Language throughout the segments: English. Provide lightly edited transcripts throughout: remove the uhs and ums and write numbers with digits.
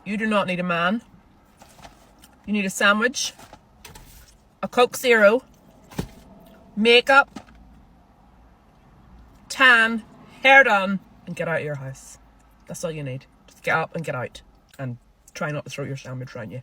You do not need a man. You need a sandwich, a Coke Zero, makeup, tan, hair done, and get out of your house. That's all you need. Just get up and get out. And try not to throw your sandwich around you.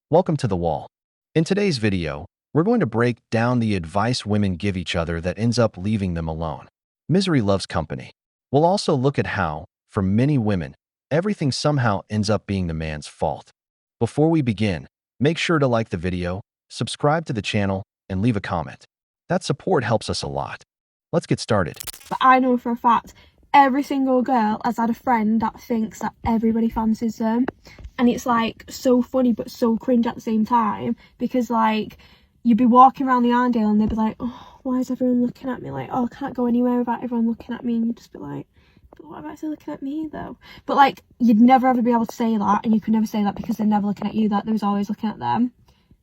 Welcome to The Wall. In today's video, we're going to break down the advice women give each other that ends up leaving them alone. Misery loves company. We'll also look at how, for many women, everything somehow ends up being the man's fault. Before we begin, make sure to like the video, subscribe to the channel, and leave a comment. That support helps us a lot. Let's get started. But I know for a fact, every single girl has had a friend that thinks that everybody fancies them. And it's like so funny but so cringe at the same time, because like you'd be walking around the Arndale and they'd be like, oh, why is everyone looking at me? Like, oh, I can't go anywhere without everyone looking at me. And you'd just be like, but what about they looking at me though? But like you'd never ever be able to say that, and you could never say that because they're never looking at you, that they was always looking at them.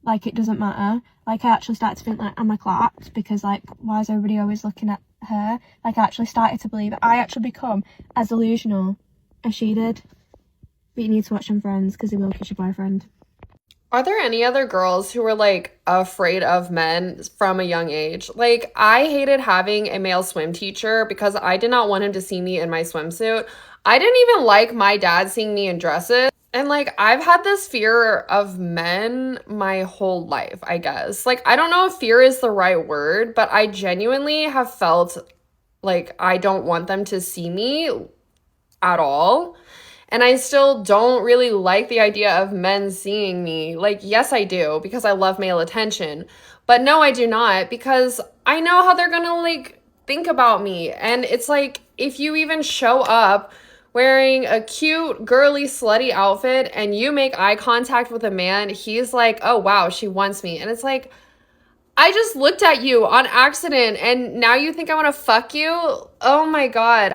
Like, it doesn't matter. Like, I actually started to think, like, am I clapped? Because, like, why is everybody always looking at her? Like, I actually started to believe it. I actually become as delusional as she did. But you need to watch them Friends, because they will kiss your boyfriend. Are there any other girls who were, like, afraid of men from a young age? Like, I hated having a male swim teacher because I did not want him to see me in my swimsuit. I didn't even like my dad seeing me in dresses. And, like, I've had this fear of men my whole life, I guess. Like, I don't know if fear is the right word, but I genuinely have felt like I don't want them to see me at all. And I still don't really like the idea of men seeing me. Like, yes, I do, because I love male attention. But no, I do not, because I know how they're gonna, like, think about me. And it's like, if you even show up wearing a cute, girly, slutty outfit and you make eye contact with a man, he's like, oh, wow, she wants me. And it's like, I just looked at you on accident and now you think I want to fuck you? Oh my God.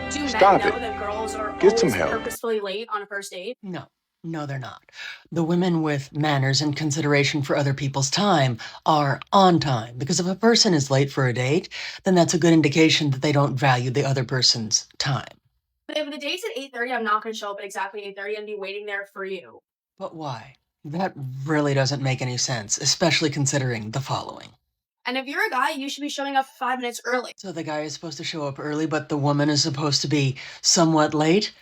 Do Stop men know it. that girls are Get some always help. purposefully late on a first date? No, they're not. The women with manners and consideration for other people's time are on time, because if a person is late for a date, then that's a good indication that they don't value the other person's time. But if the date's at 8:30, I'm not going to show up at exactly 8:30 and be waiting there for you. But why? That really doesn't make any sense, especially considering the following. And if you're a guy, you should be showing up 5 minutes early. So the guy is supposed to show up early, but the woman is supposed to be somewhat late?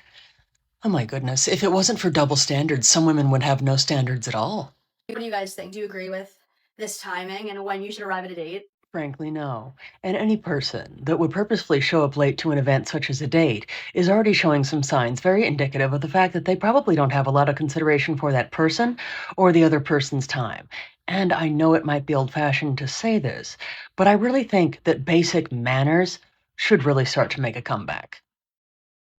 Oh my goodness, if it wasn't for double standards, some women would have no standards at all. What do you guys think? Do you agree with this timing and when you should arrive at a date? Frankly, no. And any person that would purposefully show up late to an event such as a date is already showing some signs very indicative of the fact that they probably don't have a lot of consideration for that person or the other person's time. And I know it might be old-fashioned to say this, but I really think that basic manners should really start to make a comeback.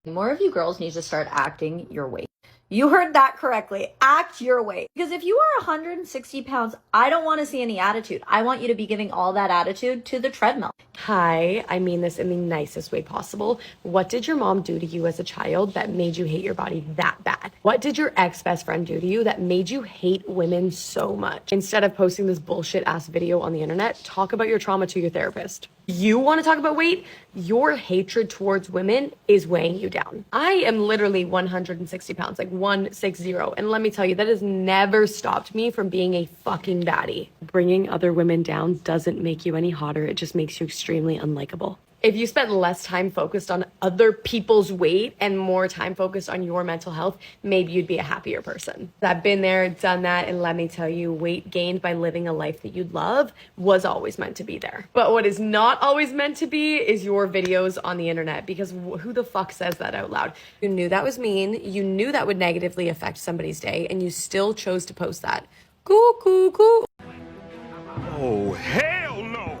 More of you girls need to start acting your weight. You heard that correctly. Act your weight. Because if you are 160 pounds, I don't want to see any attitude. I want you to be giving all that attitude to the treadmill. Hi, I mean this in the nicest way possible. What did your mom do to you as a child that made you hate your body that bad? What did your ex-best friend do to you that made you hate women so much? Instead of posting this bullshit ass video on the internet, talk about your trauma to your therapist. You want to talk about weight? Your hatred towards women is weighing you down. I am literally 160 pounds, like 160. And let me tell you, that has never stopped me from being a fucking baddie. Bringing other women down doesn't make you any hotter. It just makes you extremely unlikable. If you spent less time focused on other people's weight and more time focused on your mental health, maybe you'd be a happier person. I've been there, done that, and let me tell you, weight gained by living a life that you love was always meant to be there. But what is not always meant to be is your videos on the internet, because who the fuck says that out loud? You knew that was mean, you knew that would negatively affect somebody's day, and you still chose to post that. Coo. Oh, hell no!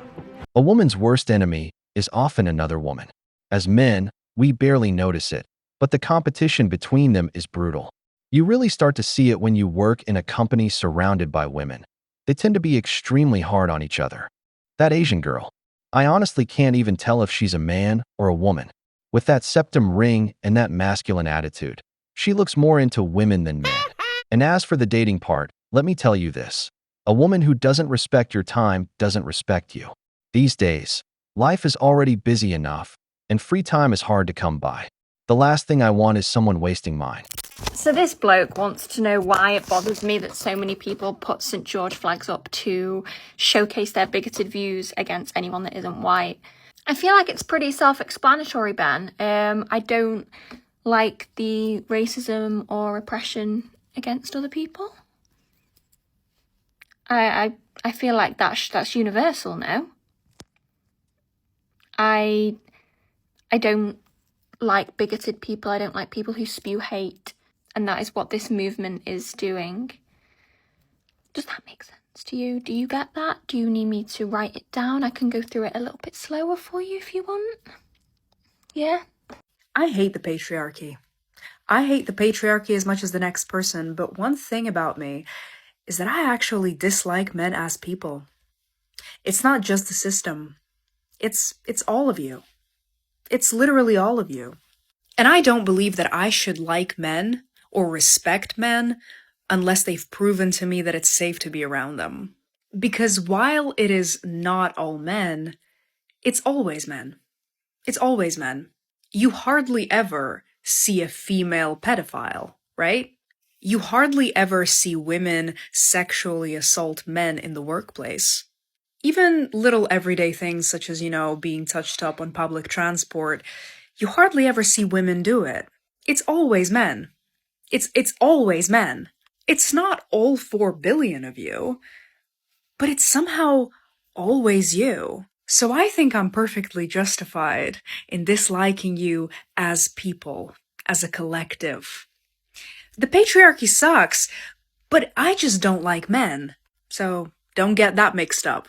A woman's worst enemy is often another woman. As men, we barely notice it, but the competition between them is brutal. You really start to see it when you work in a company surrounded by women. They tend to be extremely hard on each other. That Asian girl, I honestly can't even tell if she's a man or a woman. With that septum ring and that masculine attitude, she looks more into women than men. And as for the dating part, let me tell you this. A woman who doesn't respect your time doesn't respect you. These days, life is already busy enough, and free time is hard to come by. The last thing I want is someone wasting mine. So this bloke wants to know why it bothers me that so many people put St. George flags up to showcase their bigoted views against anyone that isn't white. I feel like it's pretty self-explanatory, Ben. I don't like the racism or oppression against other people. I feel like that's universal now. I don't like bigoted people. I don't like people who spew hate. And that is what this movement is doing. Does that make sense to you? Do you get that? Do you need me to write it down? I can go through it a little bit slower for you if you want. Yeah? I hate the patriarchy. I hate the patriarchy as much as the next person, but one thing about me is that I actually dislike men as people. It's not just the system. It's all of you. It's literally all of you. And I don't believe that I should like men or respect men unless they've proven to me that it's safe to be around them. Because while it is not all men, it's always men. It's always men. You hardly ever see a female pedophile, right? You hardly ever see women sexually assault men in the workplace. Even little everyday things such as, being touched up on public transport, you hardly ever see women do it. It's always men. It's always men. It's not all 4 billion of you, but it's somehow always you. So I think I'm perfectly justified in disliking you as people, as a collective. The patriarchy sucks, but I just don't like men. So don't get that mixed up.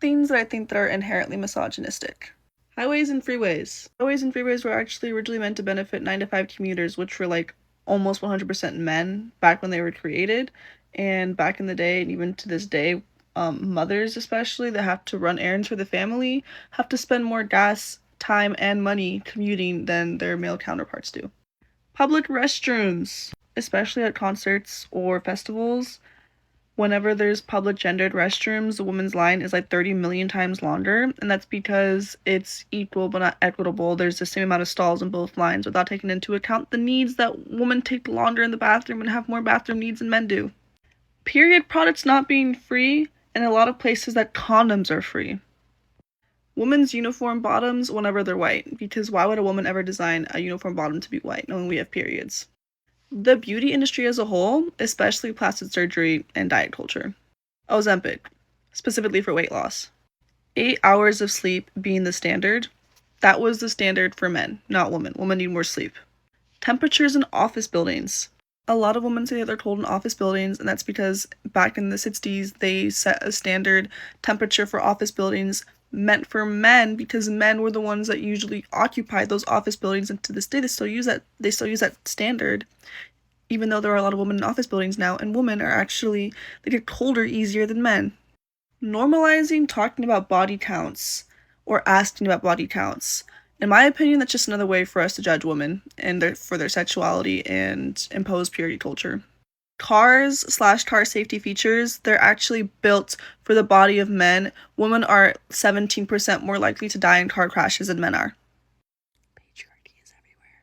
Things that I think that are inherently misogynistic. Highways and freeways. Highways and freeways were actually originally meant to benefit 9-to-5 commuters, which were like almost 100% men back when they were created. And back in the day, and even to this day, mothers especially that have to run errands for the family have to spend more gas, time, and money commuting than their male counterparts do. Public restrooms, especially at concerts or festivals. Whenever there's public gendered restrooms, the woman's line is like 30 million times longer, and that's because it's equal but not equitable. There's the same amount of stalls in both lines without taking into account the needs that women take longer in the bathroom and have more bathroom needs than men do. Period products not being free, and a lot of places that condoms are free. Women's uniform bottoms whenever they're white, because why would a woman ever design a uniform bottom to be white knowing we have periods? The beauty industry as a whole, especially plastic surgery and diet culture. Ozempic, specifically for weight loss. 8 hours of sleep being the standard. That was the standard for men, not women. Women need more sleep. Temperatures in office buildings. A lot of women say that they're cold in office buildings, and that's because back in the 60s, they set a standard temperature for office buildings meant for men, because men were the ones that usually occupied those office buildings, and to this day they still use that standard, even though there are a lot of women in office buildings now, and women are actually, they get colder easier than men. Normalizing talking about body counts or asking about body counts. In my opinion, that's just another way for us to judge women and for their sexuality and impose purity culture. Cars/car safety features, they're actually built for the body of men. Women are 17% more likely to die in car crashes than men are. Patriarchy is everywhere.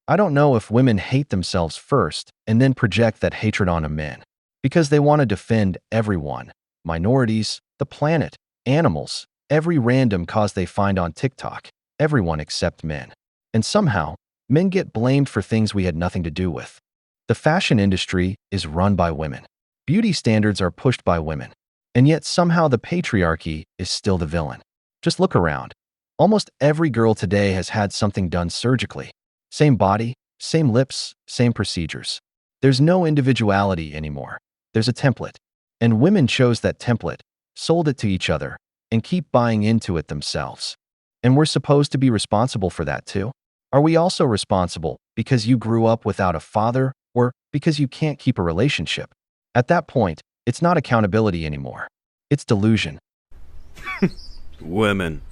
I don't know if women hate themselves first and then project that hatred onto men, because they want to defend everyone, minorities, the planet, animals, every random cause they find on TikTok, everyone except men. And somehow, men get blamed for things we had nothing to do with. The fashion industry is run by women. Beauty standards are pushed by women. And yet somehow the patriarchy is still the villain. Just look around. Almost every girl today has had something done surgically. Same body, same lips, same procedures. There's no individuality anymore. There's a template. And women chose that template, sold it to each other, and keep buying into it themselves. And we're supposed to be responsible for that too? Are we also responsible because you grew up without a father or because you can't keep a relationship? At that point, it's not accountability anymore. It's delusion. Women.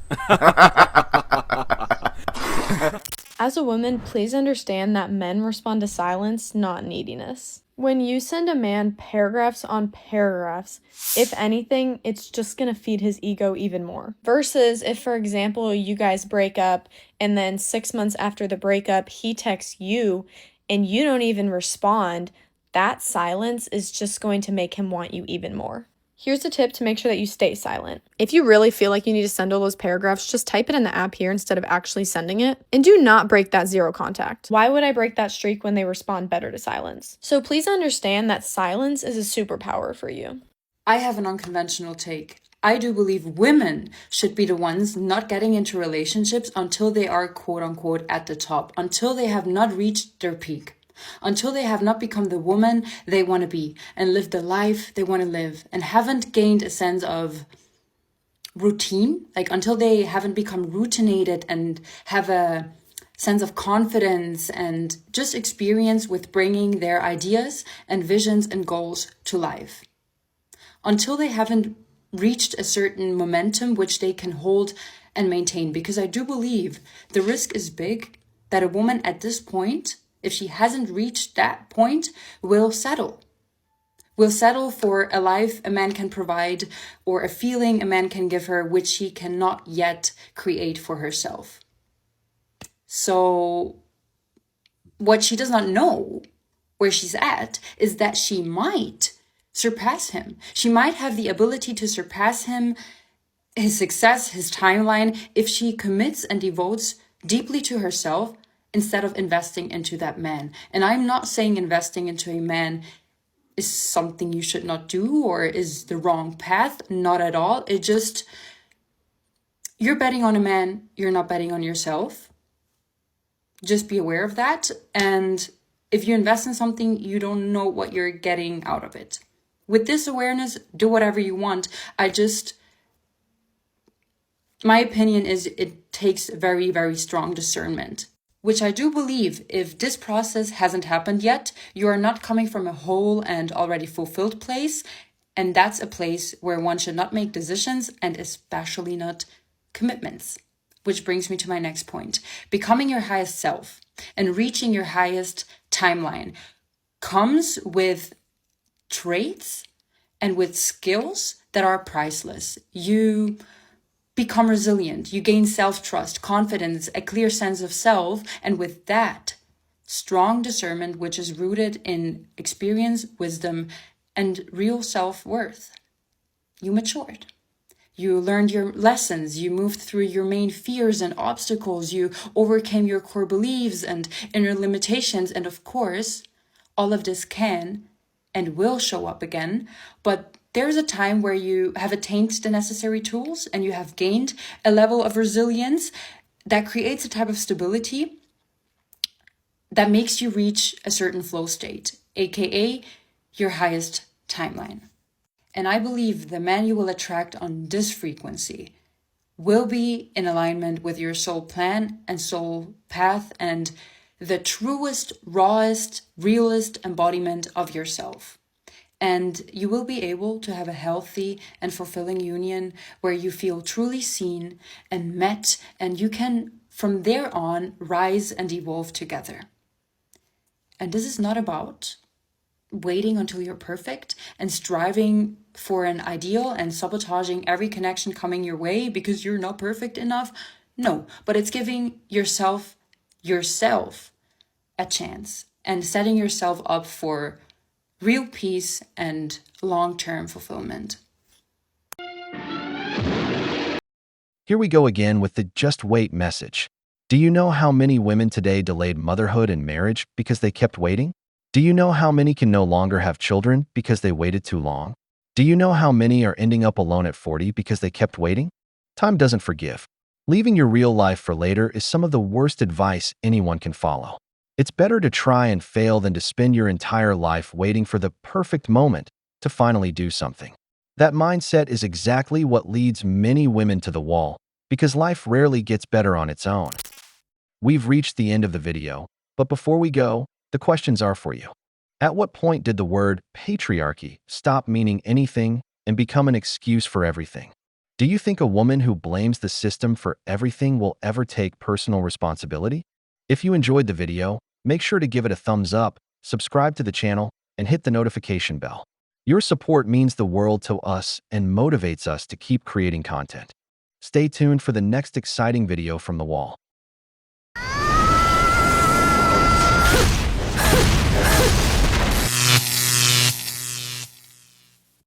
As a woman, please understand that men respond to silence, not neediness. When you send a man paragraphs on paragraphs, if anything, it's just gonna feed his ego even more. Versus if, for example, you guys break up and then 6 months after the breakup, he texts you and you don't even respond, that silence is just going to make him want you even more. Here's a tip to make sure that you stay silent. If you really feel like you need to send all those paragraphs, just type it in the app here instead of actually sending it. And do not break that zero contact. Why would I break that streak when they respond better to silence? So please understand that silence is a superpower for you. I have an unconventional take. I do believe women should be the ones not getting into relationships until they are quote unquote at the top, until they have not reached their peak. Until they have not become the woman they want to be and live the life they want to live and haven't gained a sense of routine, like until they haven't become routinated and have a sense of confidence and just experience with bringing their ideas and visions and goals to life. Until they haven't reached a certain momentum which they can hold and maintain. Because I do believe the risk is big that a woman at this point, if she hasn't reached that point, will settle. Will settle for a life a man can provide or a feeling a man can give her, which she cannot yet create for herself. So what she does not know where she's at is that she might surpass him. She might have the ability to surpass him, his success, his timeline, if she commits and devotes deeply to herself instead of investing into that man. And I'm not saying investing into a man is something you should not do or is the wrong path. Not at all. It just, you're betting on a man, you're not betting on yourself. Just be aware of that. And if you invest in something, you don't know what you're getting out of it. With this awareness, do whatever you want. My opinion is it takes very, very strong discernment. Which I do believe, if this process hasn't happened yet, you are not coming from a whole and already fulfilled place. And that's a place where one should not make decisions and especially not commitments. Which brings me to my next point. Becoming your highest self and reaching your highest timeline comes with traits and with skills that are priceless. You become resilient, you gain self-trust, confidence, a clear sense of self, and with that, strong discernment, which is rooted in experience, wisdom, and real self-worth. You matured. You learned your lessons, you moved through your main fears and obstacles, you overcame your core beliefs and inner limitations, and of course, all of this can and will show up again, but there's a time where you have attained the necessary tools and you have gained a level of resilience that creates a type of stability that makes you reach a certain flow state, aka your highest timeline. And I believe the man you will attract on this frequency will be in alignment with your soul plan and soul path and the truest, rawest, realest embodiment of yourself. And you will be able to have a healthy and fulfilling union where you feel truly seen and met, and you can, from there on, rise and evolve together. And this is not about waiting until you're perfect and striving for an ideal and sabotaging every connection coming your way because you're not perfect enough. No, but it's giving yourself a chance and setting yourself up for real peace and long-term fulfillment. Here we go again with the just wait message. Do you know how many women today delayed motherhood and marriage because they kept waiting? Do you know how many can no longer have children because they waited too long? Do you know how many are ending up alone at 40 because they kept waiting? Time doesn't forgive. Leaving your real life for later is some of the worst advice anyone can follow. It's better to try and fail than to spend your entire life waiting for the perfect moment to finally do something. That mindset is exactly what leads many women to the wall, because life rarely gets better on its own. We've reached the end of the video, but before we go, the questions are for you. At what point did the word patriarchy stop meaning anything and become an excuse for everything? Do you think a woman who blames the system for everything will ever take personal responsibility? If you enjoyed the video, make sure to give it a thumbs up, subscribe to the channel, and hit the notification bell. Your support means the world to us and motivates us to keep creating content. Stay tuned for the next exciting video from the wall.